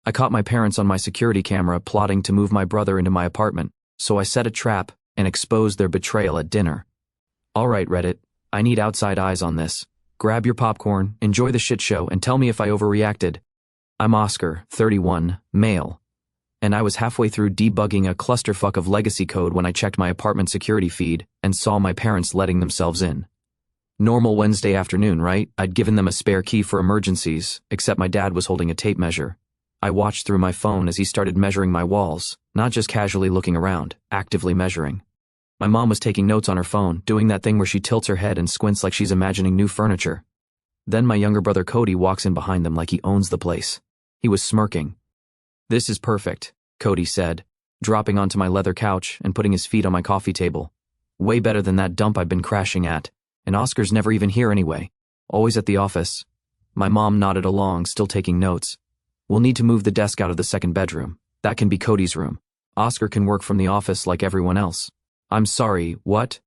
I caught my parents on my security camera plotting to move my brother into my apartment, so I set a trap and exposed their betrayal at dinner. Alright, Reddit, I need outside eyes on this. Grab your popcorn, enjoy the shit show, and tell me if I overreacted. I'm Oscar, 31, male. And I was halfway through debugging a clusterfuck of legacy code when I checked my apartment security feed and saw my parents letting themselves in. Normal Wednesday afternoon, right? I'd given them a spare key for emergencies, except my dad was holding a tape measure. I watched through my phone as he started measuring my walls, not just casually looking around, actively measuring. My mom was taking notes on her phone, doing that thing where she tilts her head and squints like she's imagining new furniture. Then my younger brother Cody walks in behind them like he owns the place. He was smirking. "This is perfect," Cody said, dropping onto my leather couch and putting his feet on my coffee table. "Way better than that dump I've been crashing at, and Oscar's never even here anyway. Always at the office." My mom nodded along, still taking notes. "We'll need to move the desk out of the second bedroom. That can be Cody's room. Oscar can work from the office like everyone else." "I'm sorry, what?"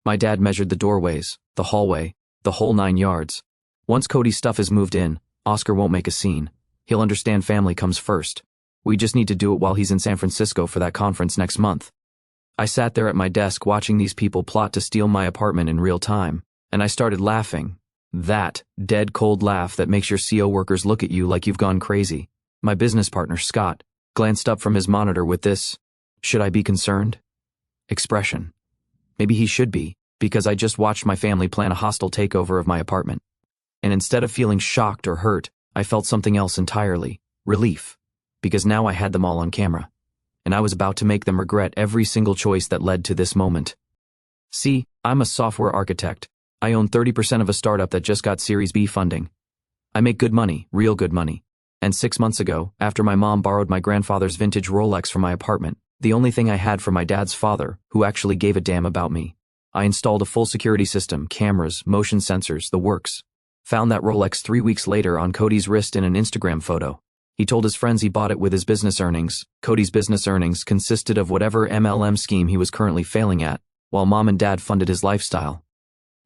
My dad measured the doorways, the hallway, the whole 9 yards. "Once Cody's stuff is moved in, Oscar won't make a scene. He'll understand family comes first. We just need to do it while he's in San Francisco for that conference next month." I sat there at my desk watching these people plot to steal my apartment in real time, and I started laughing. That dead cold laugh that makes your CO workers look at you like you've gone crazy. My business partner, Scott, glanced up from his monitor with this, "Should I be concerned?" expression. Maybe he should be, because I just watched my family plan a hostile takeover of my apartment. And instead of feeling shocked or hurt, I felt something else entirely, relief, because now I had them all on camera, and I was about to make them regret every single choice that led to this moment. See, I'm a software architect. I own 30% of a startup that just got Series B funding. I make good money, real good money. And 6 months ago, after my mom borrowed my grandfather's vintage Rolex from my apartment, the only thing I had from my dad's father, who actually gave a damn about me, I installed a full security system, cameras, motion sensors, the works. Found that Rolex 3 weeks later on Cody's wrist in an Instagram photo. He told his friends he bought it with his business earnings. Cody's business earnings consisted of whatever MLM scheme he was currently failing at, while mom and dad funded his lifestyle.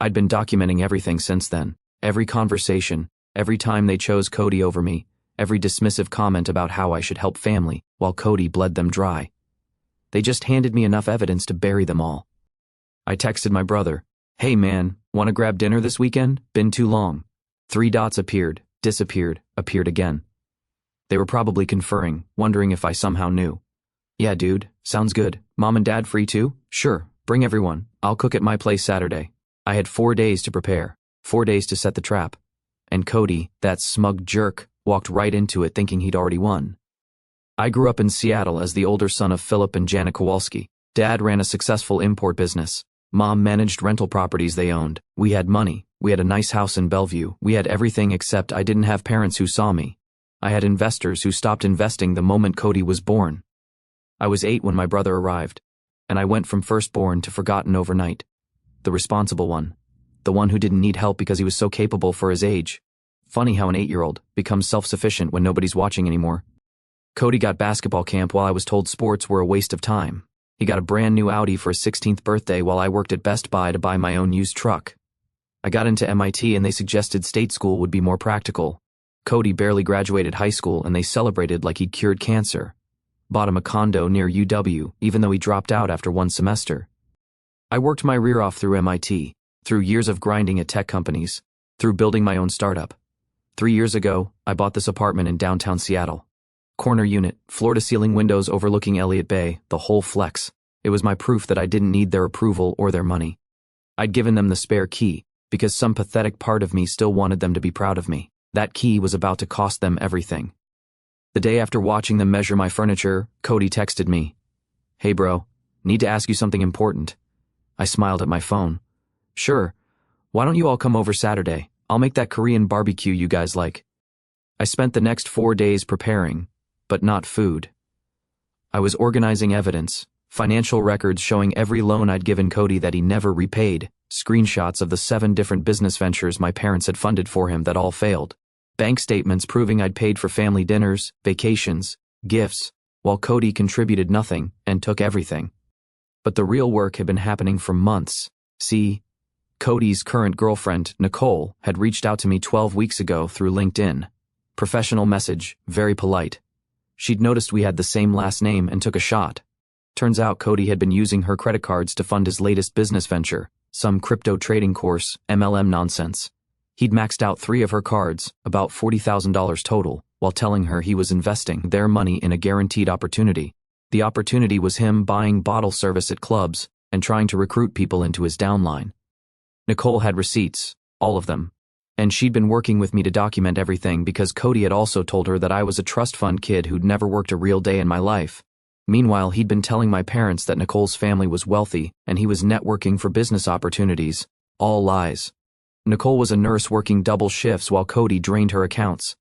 I'd been documenting everything since then. Every conversation, every time they chose Cody over me, every dismissive comment about how I should help family, while Cody bled them dry. They just handed me enough evidence to bury them all. I texted my brother, "Hey man, wanna grab dinner this weekend? Been too long." 3 dots appeared, disappeared, appeared again. They were probably conferring, wondering if I somehow knew. "Yeah dude, sounds good. Mom and dad free too? Sure, bring everyone. I'll cook at my place Saturday." I had 4 days to prepare, 4 days to set the trap. And Cody, that smug jerk, walked right into it thinking he'd already won. I grew up in Seattle as the older son of Philip and Janet Kowalski. Dad ran a successful import business. Mom managed rental properties they owned. We had money. We had a nice house in Bellevue. We had everything except I didn't have parents who saw me. I had investors who stopped investing the moment Cody was born. I was 8 when my brother arrived, and I went from firstborn to forgotten overnight. The responsible one. The one who didn't need help because he was so capable for his age. Funny how an 8-year-old becomes self-sufficient when nobody's watching anymore. Cody got basketball camp while I was told sports were a waste of time. He got a brand new Audi for his 16th birthday while I worked at Best Buy to buy my own used truck. I got into MIT and they suggested state school would be more practical. Cody barely graduated high school and they celebrated like he'd cured cancer. Bought him a condo near UW, even though he dropped out after 1 semester. I worked my rear off through MIT, through years of grinding at tech companies, through building my own startup. 3 years ago, I bought this apartment in downtown Seattle. Corner unit, floor-to-ceiling windows overlooking Elliott Bay, the whole flex. It was my proof that I didn't need their approval or their money. I'd given them the spare key, because some pathetic part of me still wanted them to be proud of me. That key was about to cost them everything. The day after watching them measure my furniture, Cody texted me, "Hey bro, need to ask you something important." I smiled at my phone. "Sure. Why don't you all come over Saturday? I'll make that Korean barbecue you guys like." I spent the next 4 days preparing, but not food. I was organizing evidence, financial records showing every loan I'd given Cody that he never repaid, screenshots of the 7 different business ventures my parents had funded for him that all failed, bank statements proving I'd paid for family dinners, vacations, gifts, while Cody contributed nothing and took everything. But the real work had been happening for months. See, Cody's current girlfriend, Nicole, had reached out to me 12 weeks ago through LinkedIn. Professional message, very polite. She'd noticed we had the same last name and took a shot. Turns out Cody had been using her credit cards to fund his latest business venture, some crypto trading course, MLM nonsense. He'd maxed out 3 of her cards, about $40,000 total, while telling her he was investing their money in a guaranteed opportunity. The opportunity was him buying bottle service at clubs and trying to recruit people into his downline. Nicole had receipts, all of them. And she'd been working with me to document everything because Cody had also told her that I was a trust fund kid who'd never worked a real day in my life. Meanwhile, he'd been telling my parents that Nicole's family was wealthy and he was networking for business opportunities. All lies. Nicole was a nurse working double shifts while Cody drained her accounts.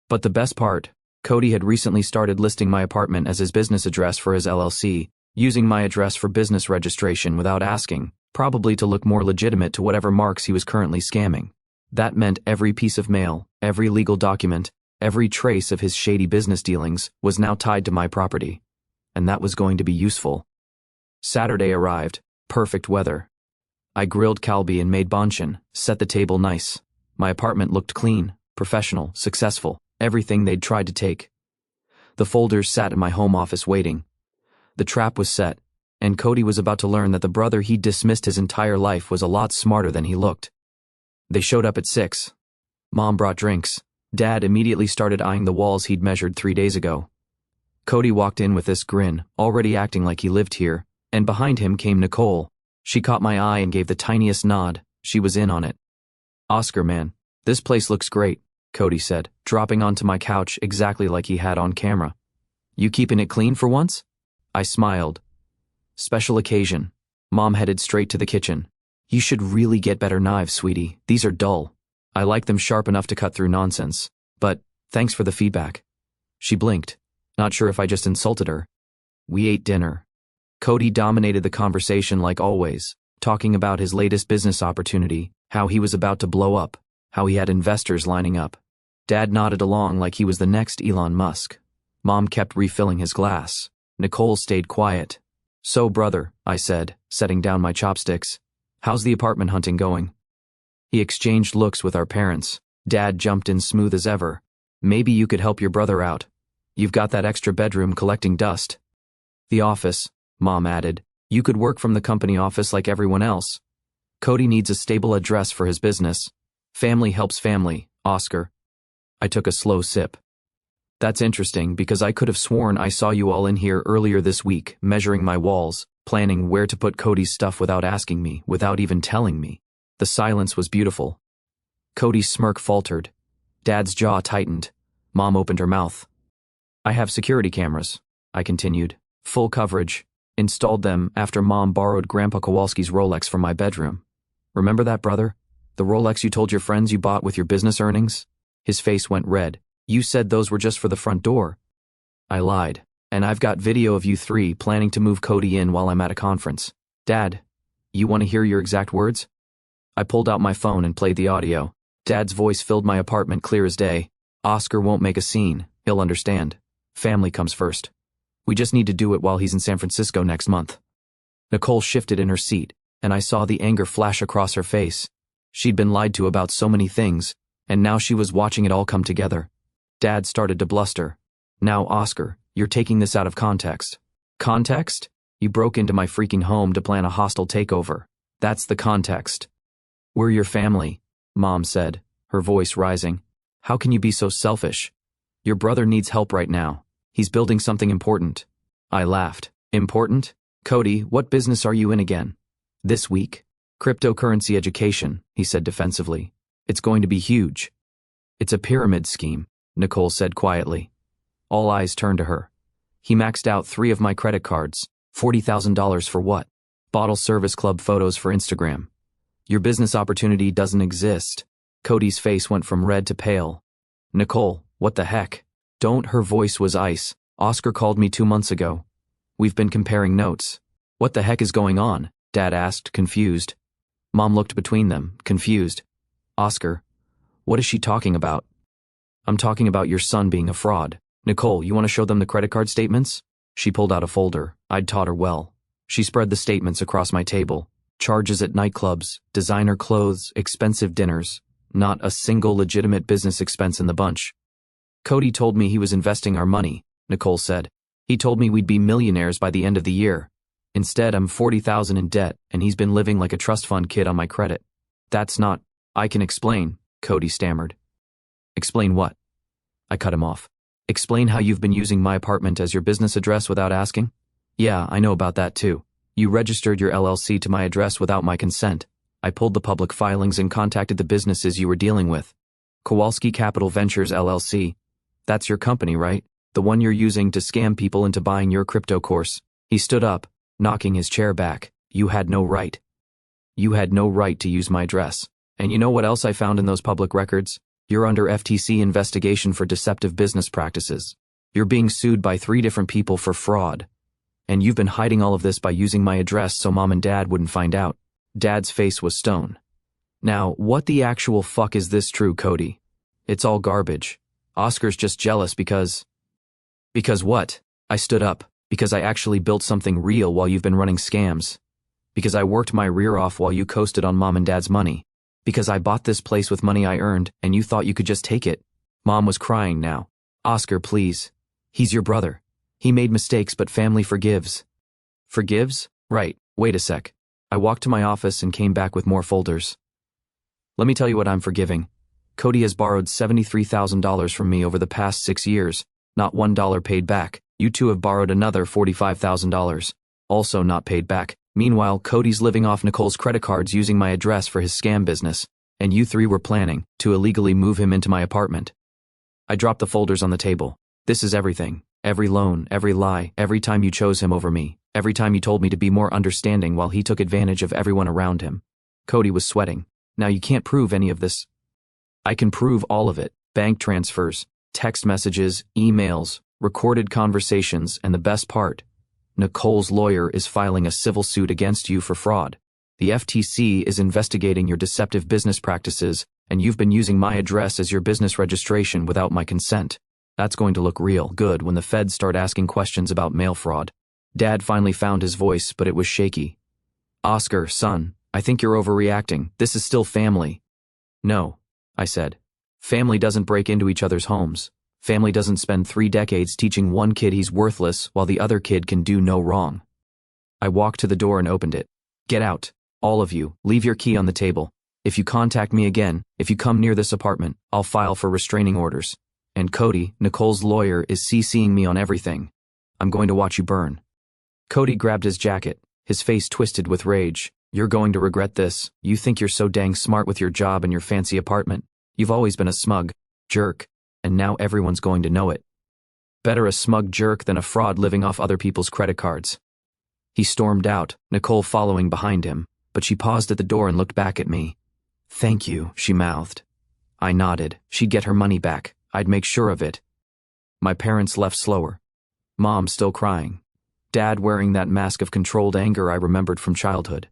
But the best part, Cody had recently started listing my apartment as his business address for his LLC, using my address for business registration without asking, probably to look more legitimate to whatever marks he was currently scamming. That meant every piece of mail, every legal document, every trace of his shady business dealings was now tied to my property. And that was going to be useful. Saturday arrived, perfect weather. I grilled kalbi and made banchan, set the table nice. My apartment looked clean, professional, successful, everything they'd tried to take. The folders sat in my home office waiting. The trap was set, and Cody was about to learn that the brother he'd dismissed his entire life was a lot smarter than he looked. They showed up at 6. Mom brought drinks. Dad immediately started eyeing the walls he'd measured 3 days ago. Cody walked in with this grin, already acting like he lived here, and behind him came Nicole. She caught my eye and gave the tiniest nod. She was in on it. "Oscar, man, this place looks great," Cody said, dropping onto my couch exactly like he had on camera. "You keeping it clean for once?" I smiled. "Special occasion." Mom headed straight to the kitchen. "You should really get better knives, sweetie. These are dull. I like them sharp enough to cut through nonsense. But, thanks for the feedback." She blinked, not sure if I just insulted her. We ate dinner. Cody dominated the conversation like always, talking about his latest business opportunity, how he was about to blow up, how he had investors lining up. Dad nodded along like he was the next Elon Musk. Mom kept refilling his glass. Nicole stayed quiet. "So, brother," I said, setting down my chopsticks, "how's the apartment hunting going?" He exchanged looks with our parents. Dad jumped in smooth as ever. "Maybe you could help your brother out. You've got that extra bedroom collecting dust." "The office," Mom added. "You could work from the company office like everyone else. Cody needs a stable address for his business. Family helps family, Oscar." I took a slow sip. "That's interesting because I could have sworn I saw you all in here earlier this week, measuring my walls, planning where to put Cody's stuff without asking me, without even telling me." The silence was beautiful. Cody's smirk faltered. Dad's jaw tightened. Mom opened her mouth. "I have security cameras," I continued. "Full coverage. Installed them after Mom borrowed Grandpa Kowalski's Rolex from my bedroom. Remember that, brother? The Rolex you told your friends you bought with your business earnings?" His face went red. "You said those were just for the front door." I lied. "And I've got video of you 3 planning to move Cody in while I'm at a conference. Dad, you want to hear your exact words?" I pulled out my phone and played the audio. Dad's voice filled my apartment clear as day. "Oscar won't make a scene. He'll understand. Family comes first. We just need to do it while he's in San Francisco next month." Nicole shifted in her seat, and I saw the anger flash across her face. She'd been lied to about so many things, and now she was watching it all come together. Dad started to bluster. "Now, Oscar, you're taking this out of context." "Context? You broke into my freaking home to plan a hostile takeover. That's the context." "We're your family," Mom said, her voice rising. "How can you be so selfish? Your brother needs help right now. He's building something important." I laughed. "Important? Cody, what business are you in again?" "This week. Cryptocurrency education," he said defensively. "It's going to be huge." "It's a pyramid scheme," Nicole said quietly. All eyes turned to her. "He maxed out 3 of my credit cards. $40,000 for what? Bottle service club photos for Instagram. Your business opportunity doesn't exist." Cody's face went from red to pale. "Nicole, what the heck? Don't." Her voice was ice. "Oscar called me 2 months ago. We've been comparing notes." "What the heck is going on?" Dad asked, confused. Mom looked between them, confused. "Oscar, what is she talking about?" "I'm talking about your son being a fraud. Nicole, you want to show them the credit card statements?" She pulled out a folder. I'd taught her well. She spread the statements across my table. Charges at nightclubs, designer clothes, expensive dinners. Not a single legitimate business expense in the bunch. "Cody told me he was investing our money. Nicole said. He told me we'd be millionaires by the end of the year. Instead, I'm $40,000 in debt, and he's been living like a trust fund kid on my credit. That's not... I can explain, Cody stammered. Explain what? I cut him off. Explain how you've been using my apartment as your business address without asking? Yeah, I know about that too. You registered your LLC to my address without my consent. I pulled the public filings and contacted the businesses you were dealing with. Kowalski Capital Ventures LLC. That's your company, right? The one you're using to scam people into buying your crypto course. He stood up, knocking his chair back. You had no right. You had no right to use my address. And you know what else I found in those public records? You're under FTC investigation for deceptive business practices. You're being sued by 3 different people for fraud. And you've been hiding all of this by using my address so Mom and Dad wouldn't find out. Dad's face was stone. Now, what the actual fuck is this true, Cody? It's all garbage. Oscar's just jealous because... Because what? I stood up. Because I actually built something real while you've been running scams. Because I worked my rear off while you coasted on Mom and Dad's money. Because I bought this place with money I earned and you thought you could just take it. Mom was crying now. Oscar, please. He's your brother. He made mistakes, but family forgives. Forgives? Right. Wait a sec. I walked to my office and came back with more folders. Let me tell you what I'm forgiving. Cody has borrowed $73,000 from me over the past 6 years. Not $1 paid back. You two have borrowed another $45,000. Also not paid back. Meanwhile, Cody's living off Nicole's credit cards using my address for his scam business, and you 3 were planning to illegally move him into my apartment. I dropped the folders on the table. This is everything. Every loan, every lie, every time you chose him over me, every time you told me to be more understanding while he took advantage of everyone around him. Cody was sweating. Now you can't prove any of this. I can prove all of it. Bank transfers, text messages, emails, recorded conversations, and the best part, Nicole's lawyer is filing a civil suit against you for fraud. The FTC is investigating your deceptive business practices, and you've been using my address as your business registration without my consent. That's going to look real good when the feds start asking questions about mail fraud. Dad finally found his voice, but it was shaky. Oscar, son, I think you're overreacting. This is still family. No, I said. Family doesn't break into each other's homes. Family doesn't spend 3 decades teaching one kid he's worthless while the other kid can do no wrong. I walked to the door and opened it. Get out. All of you, leave your key on the table. If you contact me again, if you come near this apartment, I'll file for restraining orders. And Cody, Nicole's lawyer, is CCing me on everything. I'm going to watch you burn. Cody grabbed his jacket, his face twisted with rage. You're going to regret this. You think you're so dang smart with your job and your fancy apartment. You've always been a smug jerk. And now everyone's going to know it. Better a smug jerk than a fraud living off other people's credit cards. He stormed out, Nicole following behind him, but she paused at the door and looked back at me. Thank you, she mouthed. I nodded. She'd get her money back. I'd make sure of it. My parents left slower. Mom still crying. Dad wearing that mask of controlled anger I remembered from childhood.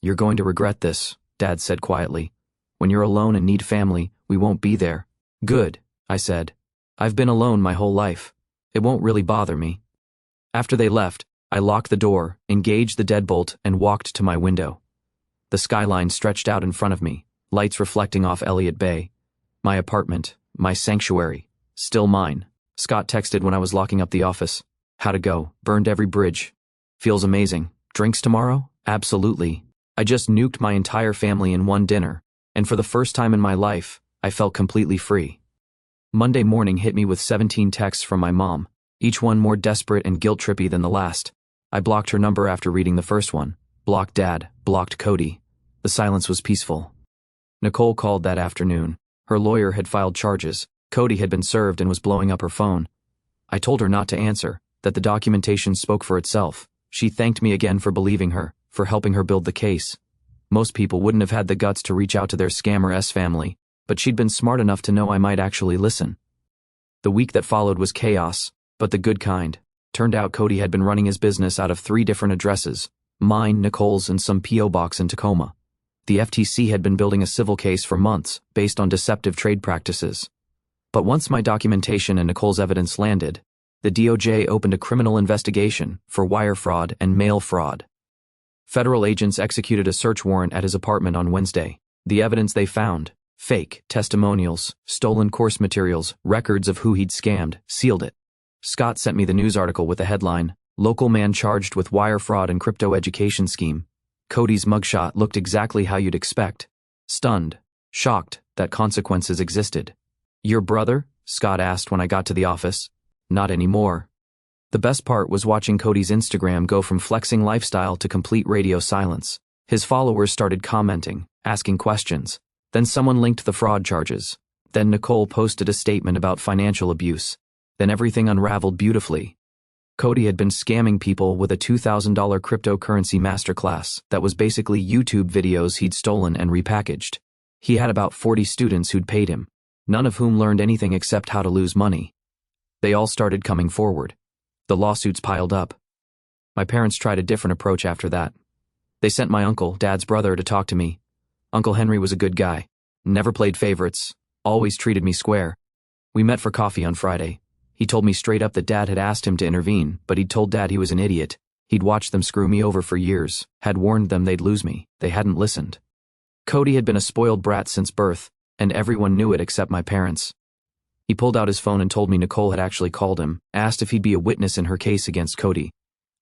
You're going to regret this, Dad said quietly. When you're alone and need family, we won't be there. Good, I said. I've been alone my whole life. It won't really bother me. After they left, I locked the door, engaged the deadbolt, and walked to my window. The skyline stretched out in front of me, lights reflecting off Elliott Bay. My apartment, my sanctuary, still mine. Scott texted when I was locking up the office. How'd it go? Burned every bridge. Feels amazing. Drinks tomorrow? Absolutely. I just nuked my entire family in one dinner, and for the first time in my life, I felt completely free. Monday morning hit me with 17 texts from my mom, each one more desperate and guilt-trippy than the last. I blocked her number after reading the first one. Blocked Dad, blocked Cody. The silence was peaceful. Nicole called that afternoon. Her lawyer had filed charges. Cody had been served and was blowing up her phone. I told her not to answer, that the documentation spoke for itself. She thanked me again for believing her, for helping her build the case. Most people wouldn't have had the guts to reach out to their scammer-s family, but she'd been smart enough to know I might actually listen. The week that followed was chaos, but the good kind. Turned out Cody had been running his business out of 3 different addresses, mine, Nicole's, and some P.O. box in Tacoma. The FTC had been building a civil case for months based on deceptive trade practices. But once my documentation and Nicole's evidence landed, the DOJ opened a criminal investigation for wire fraud and mail fraud. Federal agents executed a search warrant at his apartment on Wednesday. The evidence they found, fake testimonials, stolen course materials, records of who he'd scammed, sealed it. Scott sent me the news article with the headline, "Local man charged with wire fraud and crypto education scheme." Cody's mugshot looked exactly how you'd expect. Stunned, shocked that consequences existed. "Your brother?" Scott asked when I got to the office. "Not anymore." The best part was watching Cody's Instagram go from flexing lifestyle to complete radio silence. His followers started commenting, asking questions. Then someone linked the fraud charges. Then Nicole posted a statement about financial abuse. Then everything unraveled beautifully. Cody had been scamming people with a $2,000 cryptocurrency masterclass that was basically YouTube videos he'd stolen and repackaged. He had about 40 students who'd paid him, none of whom learned anything except how to lose money. They all started coming forward. The lawsuits piled up. My parents tried a different approach after that. They sent my uncle, Dad's brother, to talk to me. Uncle Henry was a good guy. Never played favorites. Always treated me square. We met for coffee on Friday. He told me straight up that Dad had asked him to intervene, but he'd told Dad he was an idiot. He'd watched them screw me over for years, had warned them they'd lose me. They hadn't listened. Cody had been a spoiled brat since birth, and everyone knew it except my parents. He pulled out his phone and told me Nicole had actually called him, asked if he'd be a witness in her case against Cody.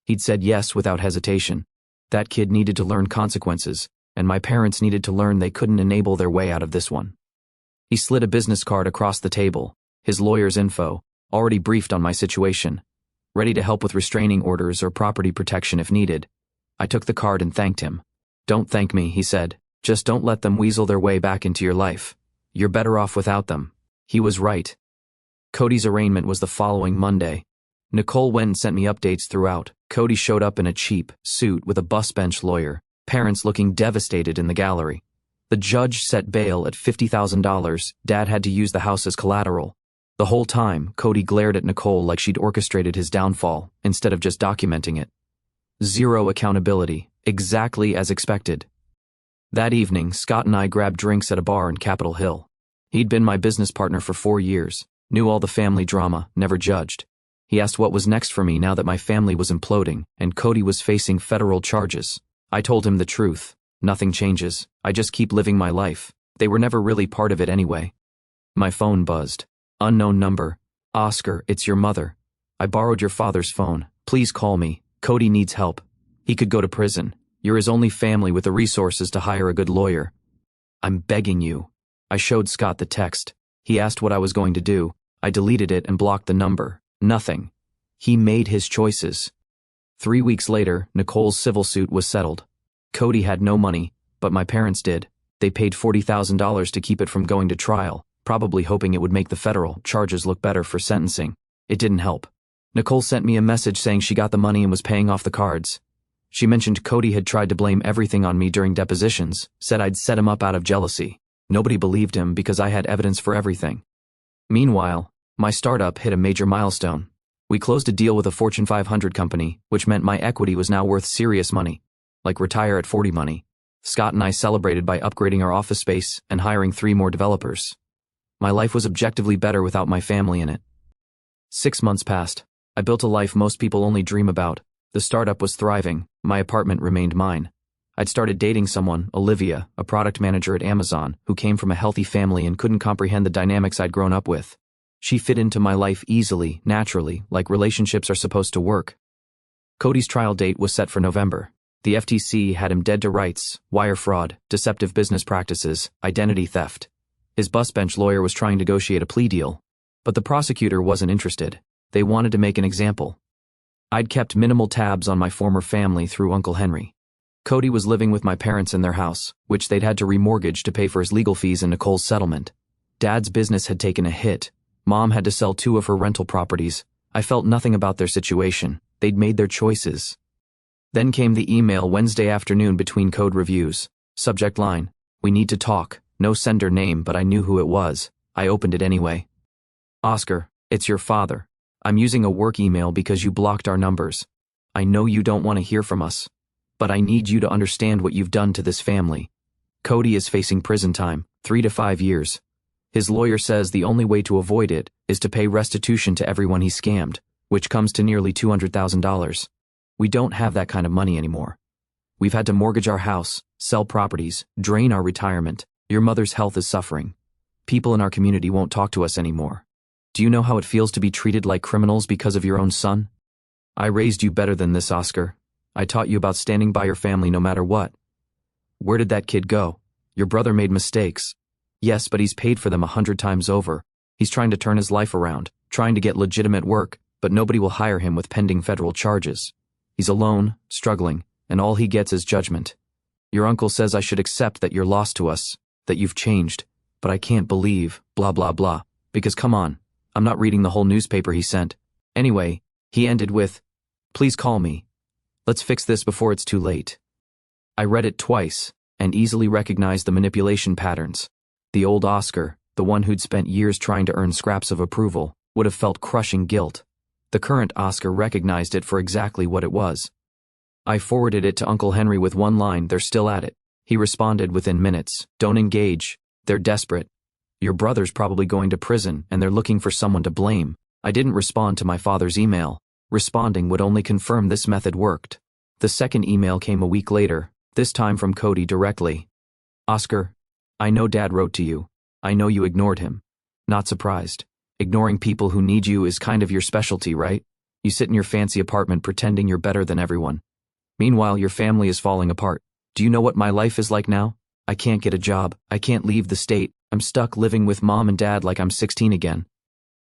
He'd said yes without hesitation. That kid needed to learn consequences, and my parents needed to learn they couldn't enable their way out of this one. He slid a business card across the table, his lawyer's info, already briefed on my situation, ready to help with restraining orders or property protection if needed. I took the card and thanked him. "Don't thank me," he said. "Just don't let them weasel their way back into your life. You're better off without them." He was right. Cody's arraignment was the following Monday. Nicole went and sent me updates throughout. Cody showed up in a cheap suit with a bus bench lawyer, parents looking devastated in the gallery. The judge set bail at $50,000. Dad had to use the house as collateral. The whole time, Cody glared at Nicole like she'd orchestrated his downfall, instead of just documenting it. Zero accountability, exactly as expected. That evening, Scott and I grabbed drinks at a bar in Capitol Hill. He'd been my business partner for 4 years, knew all the family drama, never judged. He asked what was next for me now that my family was imploding and Cody was facing federal charges. I told him the truth. Nothing changes. I just keep living my life. They were never really part of it anyway. My phone buzzed. Unknown number. "Oscar, it's your mother. I borrowed your father's phone. Please call me. Cody needs help. He could go to prison. You're his only family with the resources to hire a good lawyer. I'm begging you." I showed Scott the text. He asked what I was going to do. I deleted it and blocked the number. Nothing. He made his choices. 3 weeks later, Nicole's civil suit was settled. Cody had no money, but my parents did. They paid $40,000 to keep it from going to trial, probably hoping it would make the federal charges look better for sentencing. It didn't help. Nicole sent me a message saying she got the money and was paying off the cards. She mentioned Cody had tried to blame everything on me during depositions, said I'd set him up out of jealousy. Nobody believed him because I had evidence for everything. Meanwhile, my startup hit a major milestone. We closed a deal with a Fortune 500 company, which meant my equity was now worth serious money, like retire at 40 money. Scott and I celebrated by upgrading our office space and hiring 3 more developers. My life was objectively better without my family in it. 6 months passed. I built a life most people only dream about. The startup was thriving. My apartment remained mine. I'd started dating someone, Olivia, a product manager at Amazon, who came from a healthy family and couldn't comprehend the dynamics I'd grown up with. She fit into my life easily, naturally, like relationships are supposed to work. Cody's trial date was set for November. The FTC had him dead to rights, wire fraud, deceptive business practices, identity theft. His bus bench lawyer was trying to negotiate a plea deal, but the prosecutor wasn't interested. They wanted to make an example. I'd kept minimal tabs on my former family through Uncle Henry. Cody was living with my parents in their house, which they'd had to remortgage to pay for his legal fees and Nicole's settlement. Dad's business had taken a hit. Mom had to sell 2 of her rental properties. I felt nothing about their situation. They'd made their choices. Then came the email Wednesday afternoon between code reviews. Subject line, "We need to talk." No sender name, but I knew who it was. I opened it anyway. "Oscar, it's your father. I'm using a work email because you blocked our numbers. I know you don't want to hear from us, but I need you to understand what you've done to this family. Cody is facing prison time, 3 to 5 years. His lawyer says the only way to avoid it is to pay restitution to everyone he scammed, which comes to nearly $200,000. We don't have that kind of money anymore. We've had to mortgage our house, sell properties, drain our retirement. Your mother's health is suffering. People in our community won't talk to us anymore. Do you know how it feels to be treated like criminals because of your own son? I raised you better than this, Oscar. I taught you about standing by your family no matter what. Where did that kid go? Your brother made mistakes. Yes, but he's paid for them 100 times over. He's trying to turn his life around, trying to get legitimate work, but nobody will hire him with pending federal charges. He's alone, struggling, and all he gets is judgment. Your uncle says I should accept that you're lost to us, that you've changed, but I can't believe, blah blah blah, because come on, I'm not reading the whole newspaper he sent. Anyway, he ended with, "Please call me. Let's fix this before it's too late." I read it twice, and easily recognized the manipulation patterns. The old Oscar, the one who'd spent years trying to earn scraps of approval, would have felt crushing guilt. The current Oscar recognized it for exactly what it was. I forwarded it to Uncle Henry with one line, "They're still at it." He responded within minutes, "Don't engage. They're desperate. Your brother's probably going to prison, and they're looking for someone to blame." I didn't respond to my father's email. Responding would only confirm this method worked. The second email came a week later, this time from Cody directly. "Oscar, I know Dad wrote to you. I know you ignored him. Not surprised. Ignoring people who need you is kind of your specialty, right? You sit in your fancy apartment pretending you're better than everyone. Meanwhile, your family is falling apart. Do you know what my life is like now? I can't get a job. I can't leave the state. I'm stuck living with Mom and Dad like I'm 16 again.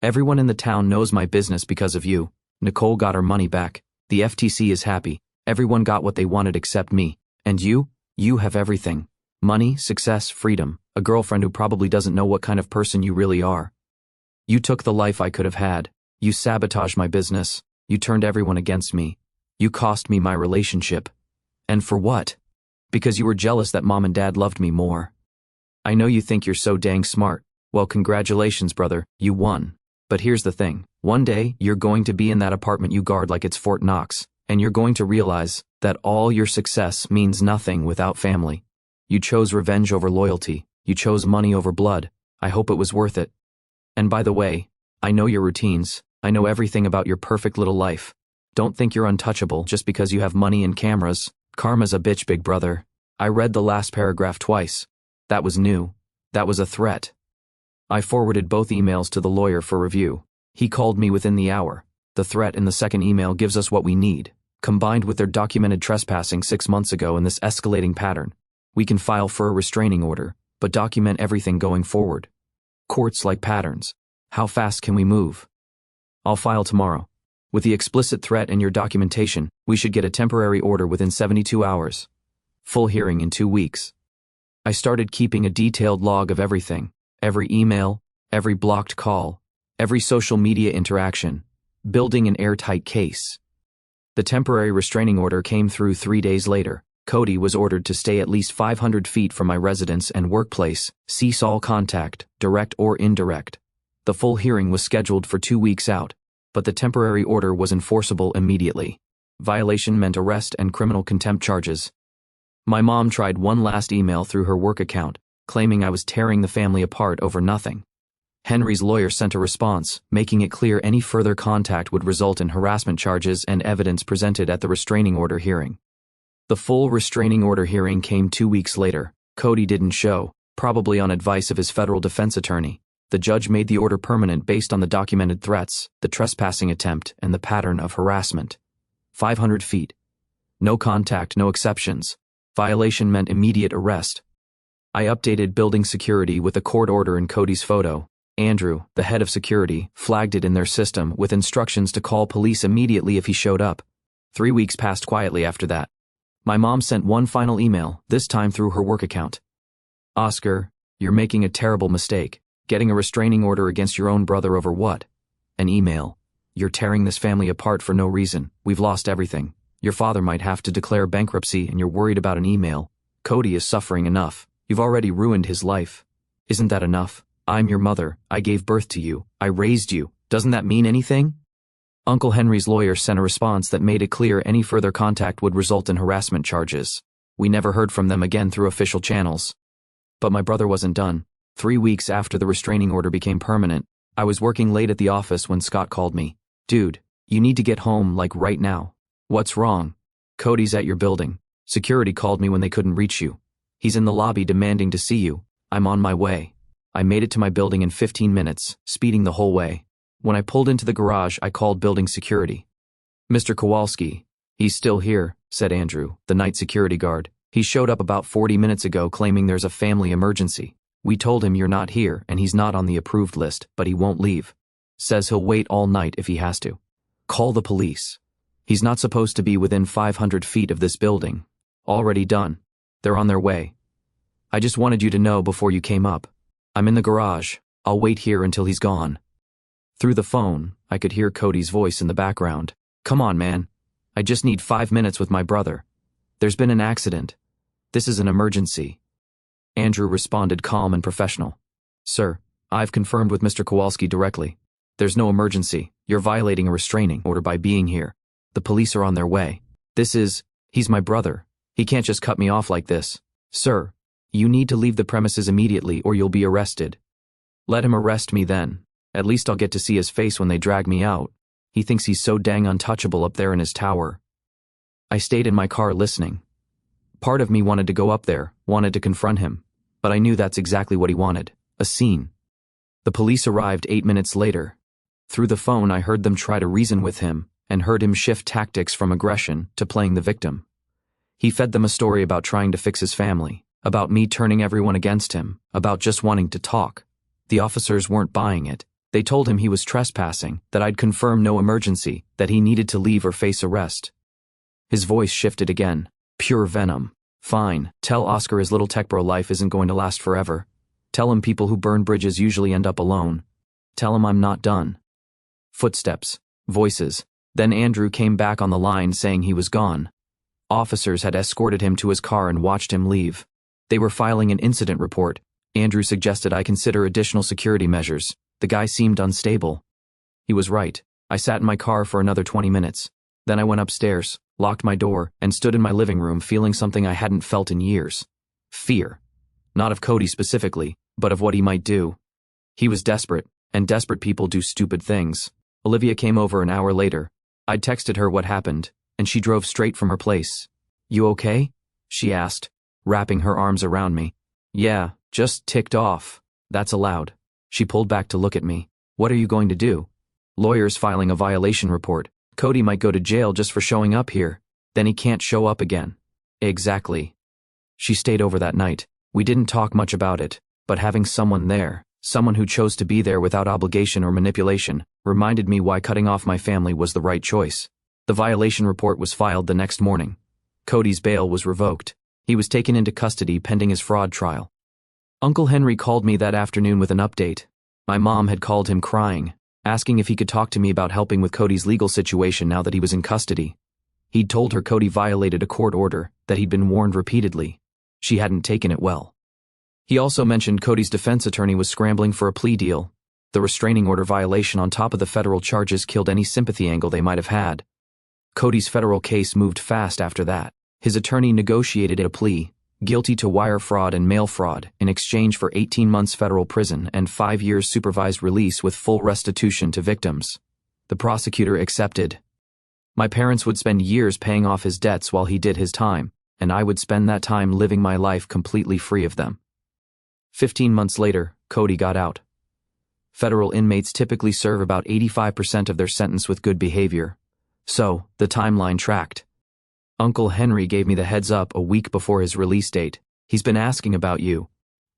Everyone in the town knows my business because of you. Nicole got her money back. The FTC is happy. Everyone got what they wanted except me. And you have everything. Money, success, freedom, a girlfriend who probably doesn't know what kind of person you really are. You took the life I could have had. You sabotaged my business. You turned everyone against me. You cost me my relationship. And for what? Because you were jealous that Mom and Dad loved me more. I know you think you're so dang smart. Well, congratulations, brother, you won. But here's the thing. One day, you're going to be in that apartment you guard like it's Fort Knox, and you're going to realize that all your success means nothing without family. You chose revenge over loyalty. You chose money over blood. I hope it was worth it. And by the way, I know your routines. I know everything about your perfect little life. Don't think you're untouchable just because you have money and cameras. Karma's a bitch, big brother. I read the last paragraph twice. That was new. That was a threat. I forwarded both emails to the lawyer for review. He called me within the hour. The threat in the second email gives us what we need. Combined with their documented trespassing 6 months ago and this escalating pattern, we can file for a restraining order, but document everything going forward. Courts like patterns. How fast can we move? I'll file tomorrow. With the explicit threat and your documentation, we should get a temporary order within 72 hours. Full hearing in 2 weeks. I started keeping a detailed log of everything. Every email, every blocked call, every social media interaction, building an airtight case. The temporary restraining order came through 3 days later. Cody was ordered to stay at least 500 feet from my residence and workplace, cease all contact, direct or indirect. The full hearing was scheduled for 2 weeks out, but the temporary order was enforceable immediately. Violation meant arrest and criminal contempt charges. My mom tried one last email through her work account, claiming I was tearing the family apart over nothing. Henry's lawyer sent a response, making it clear any further contact would result in harassment charges and evidence presented at the restraining order hearing. The full restraining order hearing came 2 weeks later. Cody didn't show, probably on advice of his federal defense attorney. The judge made the order permanent based on the documented threats, the trespassing attempt, and the pattern of harassment. 500 feet. No contact, no exceptions. Violation meant immediate arrest. I updated building security with a court order in Cody's photo. Andrew, the head of security, flagged it in their system with instructions to call police immediately if he showed up. 3 weeks passed quietly after that. My mom sent one final email, this time through her work account. "Oscar, you're making a terrible mistake. Getting a restraining order against your own brother over what?" An email. "You're tearing this family apart for no reason. We've lost everything. Your father might have to declare bankruptcy and you're worried about an email. Cody is suffering enough. You've already ruined his life. Isn't that enough? I'm your mother. I gave birth to you. I raised you. Doesn't that mean anything?" Uncle Henry's lawyer sent a response that made it clear any further contact would result in harassment charges. We never heard from them again through official channels. But my brother wasn't done. 3 weeks after the restraining order became permanent, I was working late at the office when Scott called me. "Dude, you need to get home, like right now." "What's wrong?" "Cody's at your building. Security called me when they couldn't reach you. He's in the lobby demanding to see you. I'm on my way." I made it to my building in 15 minutes, speeding the whole way. When I pulled into the garage, I called building security. Mr. Kowalski, he's still here, said Andrew, the night security guard. He showed up about 40 minutes ago claiming there's a family emergency. We told him you're not here and he's not on the approved list, but he won't leave. Says he'll wait all night if he has to. Call the police. He's not supposed to be within 500 feet of this building. Already done. They're on their way. I just wanted you to know before you came up. I'm in the garage. I'll wait here until he's gone. Through the phone, I could hear Cody's voice in the background. Come on, man. I just need 5 minutes with my brother. There's been an accident. This is an emergency. Andrew responded calm and professional. Sir, I've confirmed with Mr. Kowalski directly. There's no emergency. You're violating a restraining order by being here. The police are on their way. He's my brother. He can't just cut me off like this. Sir, you need to leave the premises immediately or you'll be arrested. Let him arrest me then. At least I'll get to see his face when they drag me out. He thinks he's so dang untouchable up there in his tower. I stayed in my car listening. Part of me wanted to go up there, wanted to confront him, but I knew that's exactly what he wanted, a scene. The police arrived 8 minutes later. Through the phone I heard them try to reason with him and heard him shift tactics from aggression to playing the victim. He fed them a story about trying to fix his family, about me turning everyone against him, about just wanting to talk. The officers weren't buying it. They told him he was trespassing, that I'd confirm no emergency, that he needed to leave or face arrest. His voice shifted again. Pure venom. Fine, tell Oscar his little tech bro life isn't going to last forever. Tell him people who burn bridges usually end up alone. Tell him I'm not done. Footsteps. Voices. Then Andrew came back on the line saying he was gone. Officers had escorted him to his car and watched him leave. They were filing an incident report. Andrew suggested I consider additional security measures. The guy seemed unstable. He was right. I sat in my car for another 20 minutes. Then I went upstairs, locked my door, and stood in my living room feeling something I hadn't felt in years. Fear. Not of Cody specifically, but of what he might do. He was desperate, and desperate people do stupid things. Olivia came over an hour later. I'd texted her what happened, and she drove straight from her place. You okay? She asked, wrapping her arms around me. Yeah, just ticked off. That's allowed. She pulled back to look at me. What are you going to do? Lawyers filing a violation report. Cody might go to jail just for showing up here. Then he can't show up again. Exactly. She stayed over that night. We didn't talk much about it, but having someone there, someone who chose to be there without obligation or manipulation, reminded me why cutting off my family was the right choice. The violation report was filed the next morning. Cody's bail was revoked. He was taken into custody pending his fraud trial. Uncle Henry called me that afternoon with an update. My mom had called him crying, asking if he could talk to me about helping with Cody's legal situation now that he was in custody. He'd told her Cody violated a court order, that he'd been warned repeatedly. She hadn't taken it well. He also mentioned Cody's defense attorney was scrambling for a plea deal. The restraining order violation on top of the federal charges killed any sympathy angle they might have had. Cody's federal case moved fast after that. His attorney negotiated a plea, guilty to wire fraud and mail fraud, in exchange for 18 months federal prison and 5 years supervised release with full restitution to victims. The prosecutor accepted. My parents would spend years paying off his debts while he did his time, and I would spend that time living my life completely free of them. 15 months later, Cody got out. Federal inmates typically serve about 85% of their sentence with good behavior. So, the timeline tracked. Uncle Henry gave me the heads up a week before his release date. He's been asking about you.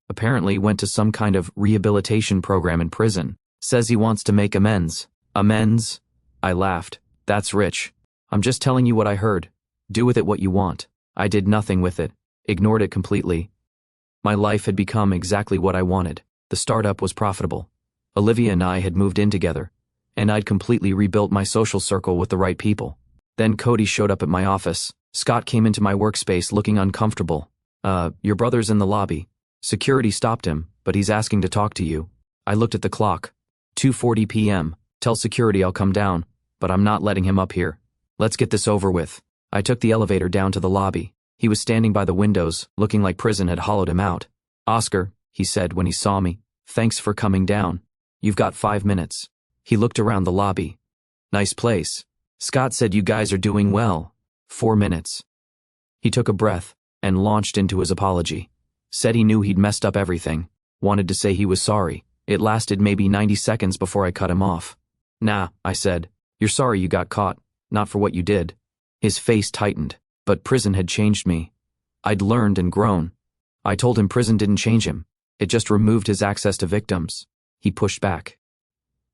Apparently went to some kind of rehabilitation program in prison. Says he wants to make amends. Amends? I laughed. That's rich. I'm just telling you what I heard. Do with it what you want. I did nothing with it. Ignored it completely. My life had become exactly what I wanted. The startup was profitable. Olivia and I had moved in together, and I'd completely rebuilt my social circle with the right people. Then Cody showed up at my office. Scott came into my workspace looking uncomfortable. Your brother's in the lobby. Security stopped him, but he's asking to talk to you. I looked at the clock. 2:40 p.m. Tell security I'll come down, but I'm not letting him up here. Let's get this over with. I took the elevator down to the lobby. He was standing by the windows, looking like prison had hollowed him out. Oscar, he said when he saw me, thanks for coming down. You've got 5 minutes. He looked around the lobby. Nice place. Scott said you guys are doing well. 4 minutes. He took a breath and launched into his apology. Said he knew he'd messed up everything. Wanted to say he was sorry. It lasted maybe 90 seconds before I cut him off. Nah, I said. You're sorry you got caught, not for what you did. His face tightened, but prison had changed me. I'd learned and grown. I told him prison didn't change him. It just removed his access to victims. He pushed back.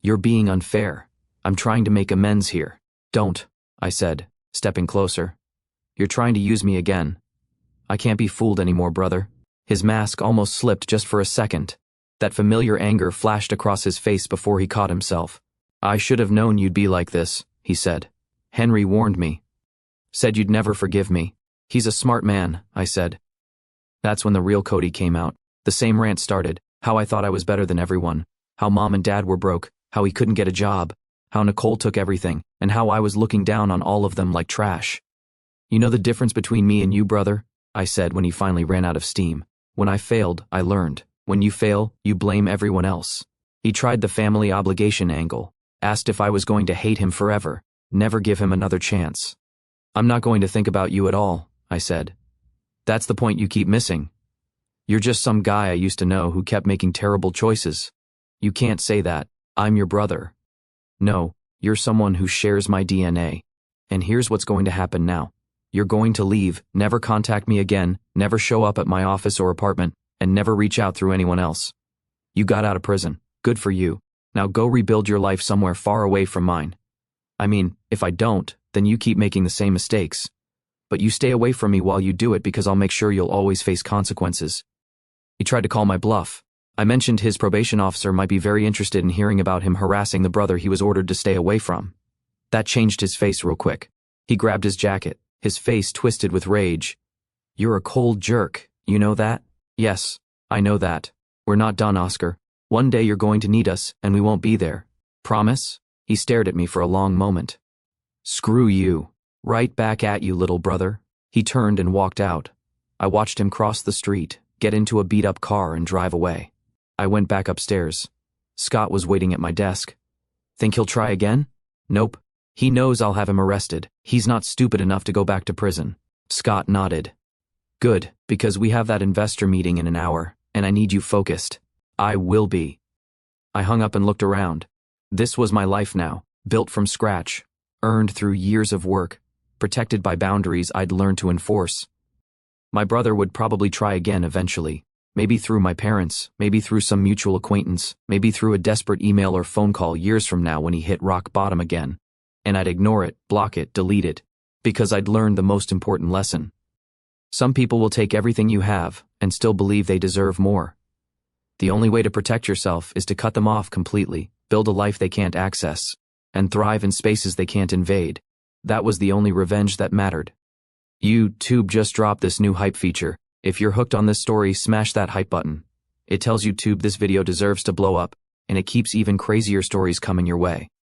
You're being unfair. I'm trying to make amends here. Don't, I said, stepping closer. You're trying to use me again. I can't be fooled anymore, brother. His mask almost slipped just for a second. That familiar anger flashed across his face before he caught himself. I should have known you'd be like this, he said. Henry warned me. Said you'd never forgive me. He's a smart man, I said. That's when the real Cody came out. The same rant started, how I thought I was better than everyone, how Mom and Dad were broke, how he couldn't get a job, how Nicole took everything, and how I was looking down on all of them like trash. You know the difference between me and you, brother? I said when he finally ran out of steam. When I failed, I learned. When you fail, you blame everyone else. He tried the family obligation angle, asked if I was going to hate him forever, never give him another chance. I'm not going to think about you at all, I said. That's the point you keep missing. You're just some guy I used to know who kept making terrible choices. You can't say that. I'm your brother. No, you're someone who shares my DNA. And here's what's going to happen now. You're going to leave, never contact me again, never show up at my office or apartment, and never reach out through anyone else. You got out of prison. Good for you. Now go rebuild your life somewhere far away from mine. I mean, if I don't, then you keep making the same mistakes. But you stay away from me while you do it because I'll make sure you'll always face consequences. He tried to call my bluff. I mentioned his probation officer might be very interested in hearing about him harassing the brother he was ordered to stay away from. That changed his face real quick. He grabbed his jacket, his face twisted with rage. You're a cold jerk, you know that? Yes, I know that. We're not done, Oscar. One day you're going to need us, and we won't be there. Promise? He stared at me for a long moment. Screw you. Right back at you, little brother. He turned and walked out. I watched him cross the street, get into a beat-up car and drive away. I went back upstairs. Scott was waiting at my desk. Think he'll try again? Nope. He knows I'll have him arrested. He's not stupid enough to go back to prison. Scott nodded. Good, because we have that investor meeting in an hour, and I need you focused. I will be. I hung up and looked around. This was my life now, built from scratch, earned through years of work, protected by boundaries I'd learned to enforce. My brother would probably try again eventually, maybe through my parents, maybe through some mutual acquaintance, maybe through a desperate email or phone call years from now when he hit rock bottom again. And I'd ignore it, block it, delete it, because I'd learned the most important lesson. Some people will take everything you have and still believe they deserve more. The only way to protect yourself is to cut them off completely, build a life they can't access, and thrive in spaces they can't invade. That was the only revenge that mattered. YouTube just dropped this new hype feature. If you're hooked on this story, smash that hype button. It tells YouTube this video deserves to blow up, and it keeps even crazier stories coming your way.